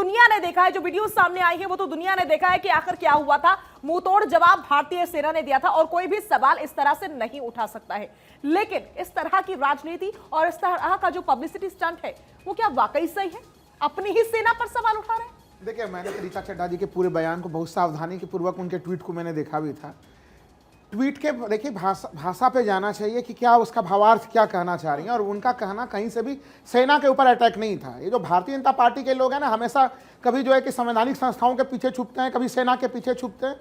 दुनिया ने देखा है, जो वीडियो सामने आई है वो तो दुनिया ने देखा है कि आखिर क्या हुआ था। मुंहतोड़ जवाब भारतीय सेना ने दिया था और कोई भी सवाल इस तरह से नहीं उठा सकता है। लेकिन इस तरह की राजनीति और इस तरह का जो पब्लिसिटी स्टंट है वो क्या वाकई सही है? अपनी ही सेना पर सवाल उठा रहे हैं। देखिए, मैंने ऋचा चड्ढा जी के पूरे बयान को बहुत सावधानी के पूर्वक उनके ट्वीट को मैंने देखा भी था। ट्वीट के देखिए भाषा पे जाना चाहिए कि क्या उसका भावार्थ क्या कहना चाह रही हैं, और उनका कहना कहीं से भी सेना के ऊपर अटैक नहीं था। ये जो भारतीय जनता पार्टी के लोग हैं ना, हमेशा कभी जो है कि संवैधानिक संस्थाओं के पीछे छुपते हैं, कभी सेना के पीछे छुपते हैं।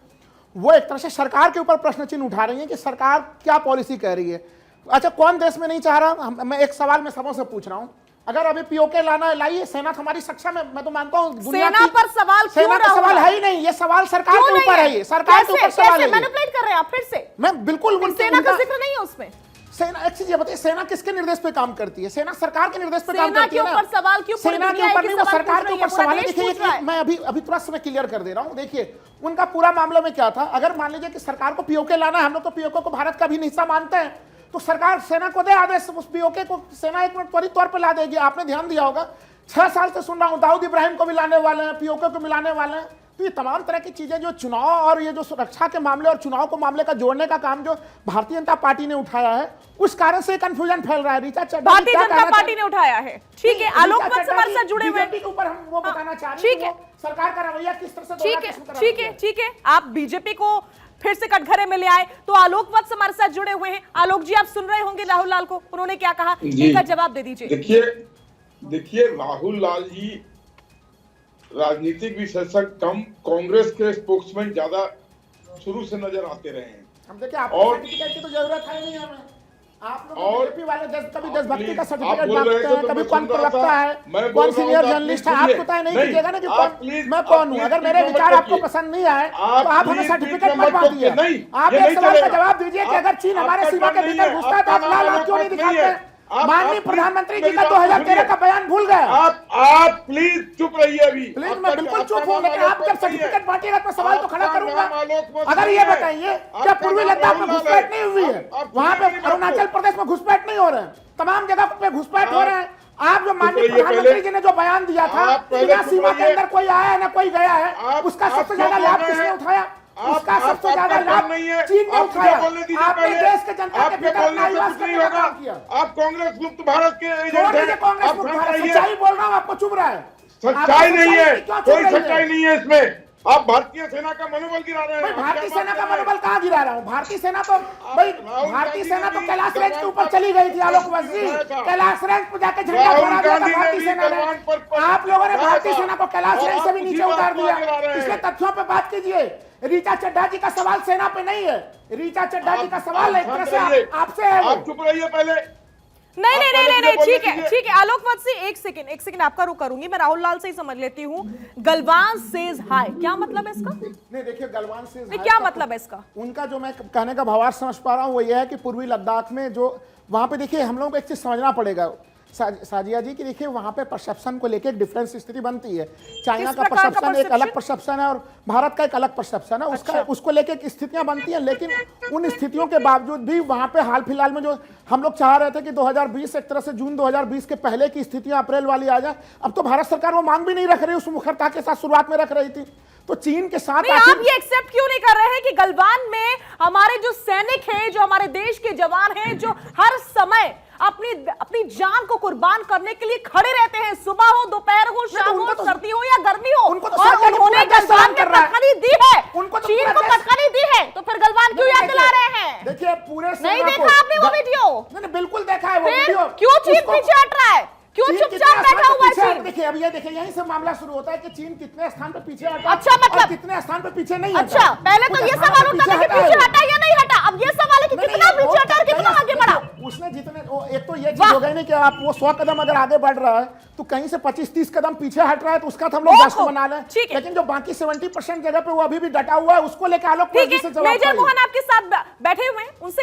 वो एक तरह से सरकार के ऊपर प्रश्न चिन्ह उठा रही हैं कि सरकार क्या पॉलिसी कह रही है। अच्छा, कौन देश में नहीं चाह रहा? मैं एक सवाल मैं सबों से पूछ रहा हूँ, अगर अभी पीओके लाना लाइए, सेना हमारी सक्षम है। मैं तो मानता हूँ सेना पर सवाल सेना का सवाल है ही नहीं, ये सवाल सरकार के ऊपर है। ये सरकार के ऊपर सवाल है। मैनिपुलेट कर रहे हैं आप फिर से। मैं बिल्कुल सेना का जिक्र नहीं है उसमें। सेना एक चीज ये बताइए, सेना किसके निर्देश पे काम करती है? सेना सरकार के निर्देश पे काम करती है ना। सेना के ऊपर सवाल क्यों? सेना के ऊपर नहीं, वो सरकार के ऊपर सवाल है। देखिए, मैं अभी तुरंत समय क्लियर कर दे रहा हूँ। देखिए, उनका पूरा मामला में क्या था। अगर मान लीजिए कि सरकार को पीओके लाना है, हम लोग तो पीओके को भारत का भी हिस्सा मानते हैं, तो सरकार सेना को दे आदेश, उस पीओके को सेना एक मिनट त्वरित तौर पर ला देगी। आपने ध्यान दिया होगा, 6 साल से सुन रहा हूं, दाऊद इब्राहिम को भी लाने वाले हैं, पीओके को मिलाने वाले हैं। तो ये तमाम तरह की चीजें जो चुनाव और ये जो सुरक्षा के मामले और चुनाव को मामले का जोड़ने का काम जो भारतीय जनता पार्टी ने उठाया है, उस कारण से कंफ्यूजन फैल रहा है। ऋचा चड्ढा भारतीय जनता पार्टी ने उठाया है, ठीक है। आलोक मत से हमारे साथ जुड़े हुए बीजेपी के ऊपर हम वो बताना चाह रहे हैं, ठीक है, सरकार का रवैया किस तरह से। ठीक है, आप बीजेपी को फिर से कटघरे में ले आए तो आलोक वत्स हमारे साथ जुड़े हुए हैं। आलोक जी, आप सुन रहे होंगे राहुल लाल को, उन्होंने क्या कहा, इनका जवाब दे दीजिए। देखिए राहुल लाल जी राजनीतिक विशेषज्ञ कम, कांग्रेस के स्पोक्समैन ज्यादा शुरू से नजर आते रहे हैं। हम देखिए, आपको सर्टिफिकेट की तो जरूरत है नहीं हमें। आप लोग बीजेपी वाले कभी देशभक्ति का सर्टिफिकेट मांगते हैं, कभी कौन प्रवक्ता है, कौन सीनियर जर्नलिस्ट है। आपको तय नहीं कीजिएगा ना कि मैं कौन हूँ। अगर मेरे विचार आपको पसंद नहीं आए तो आप हमें सर्टिफिकेट मत बांटिए। आप एक सवाल का जवाब दीजिए कि अगर चीन हमारे सीमा के भीतर घुसता है तो आप लाल आंख क्यों नहीं दिखाते? माननीय प्रधानमंत्री जी का 2013 का बयान भूल गए। आप प्लीज चुप रहिए अभी। प्लीज, मैं बिल्कुल चुप हूँ, लेकिन आप जब सर्टिफिकेट बांटिएगा तो सवाल तो खड़ा करूंगा। अगर ये बताइए, क्या पूर्वी लद्दाख में घुसपैठ नहीं हुई है? वहां पे अरुणाचल प्रदेश में घुसपैठ नहीं हो रहे हैं? तमाम जगह पे घुसपैठ हो रहे हैं। आप जो माननीय प्रधानमंत्री जी ने जो बयान दिया था, बिना सीमा के अंदर कोई आया है ना कोई गया है, उसका सबसे ज्यादा लाभ किसने उठाया? उसका सबसे ज्यादा लाभ चीन ने उठाया। आपने देश के जनता के भीतर अपना निवास करने का काम किया। आप कांग्रेस मुक्त भारत के एजेंट हैं। कांग्रेस मुक्त भारत, सच्चाई बोल रहा हूँ, आपको चुभ रहा है। सच्चाई नहीं है, कोई सच्चाई नहीं है इसमें। आप भारतीय सेना का मनोबल गिरा रहे हैं। भारतीय सेना का मनोबल कहाँ गिरा रहा हूँ? भारतीय सेना तो भारतीय सेना तो कैलाश रेंज के ऊपर चली गई थी। आलोक जी, कैलाश रेंज पर जाके झंडा फहरा दिया था भारतीय सेना ने। आप लोगों ने भारतीय सेना को कैलाश रेंज से भी नीचे उतार दिया। इसलिए तथ्यों पे बात कीजिए। ऋचा चड्ढा जी का सवाल सेना पे नहीं है, ऋचा चड्ढा जी का सवाल एक तरह से आपसे है। आप चुप रहिए पहले। नहीं, ठीक है। आलोक वत्स से एक सेकंड आपका रुख करूंगी। मैं राहुल लाल से ही समझ लेती हूँ। गलवान सेज हाय, क्या मतलब है इसका? नहीं, देखिए, गलवान सेज हाय क्या मतलब है इसका? उनका जो मैं कहने का भावार्थ समझ पा रहा हूँ वो ये है कि पूर्वी लद्दाख में जो वहां पे, देखिए, हम लोगों को एक चीज समझना पड़ेगा साजिया जी की, देखिए, वहां पे परसेप्शन को लेकर डिफरेंस स्थिति बनती है। चाइना का परसेप्शन एक अलग परसेप्शन है और भारत का एक अलग परसेप्शन है। उसको लेकर स्थितियां बनती हैं, लेकिन उन स्थितियों के बावजूद भी वहां पे हाल फिलहाल में जो हम लोग चाह रहे थे कि 2020 एक तरह से जून 2020 के पहले की स्थितियां अप्रैल वाली आ जाए, अब तो भारत सरकार वो मांग भी नहीं रख रही, उस मुखरता के साथ शुरुआत में रख रही थी। तो चीन के साथ आप ये एक्सेप्ट क्यों नहीं कर रहे हैं कि गलवान में हमारे जो सैनिक हैं, जो हमारे देश के जवान हैं, जो हर समय अपनी जान को कुर्बान करने के लिए खड़े रहते हैं, सुबह हो, दोपहर हो, शाम हो, सर्दी हो या गर्मी हो, और उन्होंने गलवान में कटखनी दी है, चीन को कटखनी दी है, तो फिर गलवान क्यों याद दिला रहे हैं? देखिए, पूरे नहीं देखा आपने वो वीडियो? नहीं, बिल्कुल देखा है वो वीडियो। क्यों चीन पीछे हट रहा है? क्यों चुपचाप बैठा हुआ है चीन? देखिए, अब ये देखिए, यहीं से मामला शुरू होता है कि चीन कितने स्थान पे पीछे हटा, अच्छा, मतलब कितने स्थान पे पीछे नहीं हटा। अच्छा, पहले तो ये सवाल उठता था कि पीछे हटा या नहीं हटा, अब ये सवाल है कि कितना पीछे हटा और कितना आगे बढ़ा। उसने जितने, एक तो ये चीज हो गई नहीं कि आप वो 100 कदम अगर आगे बढ़ रहा है तो कहीं से 25-30 कदम पीछे हट रहा है, तो उसका तो हम लोग जश्न मना लें। लेकिन जो बाकी 70% जगह पे वो अभी भी डटा हुआ है, उसको लेकर आलोक जी से जवाब। मेजर मोहन आपके साथ बैठे हुए हैं, उनसे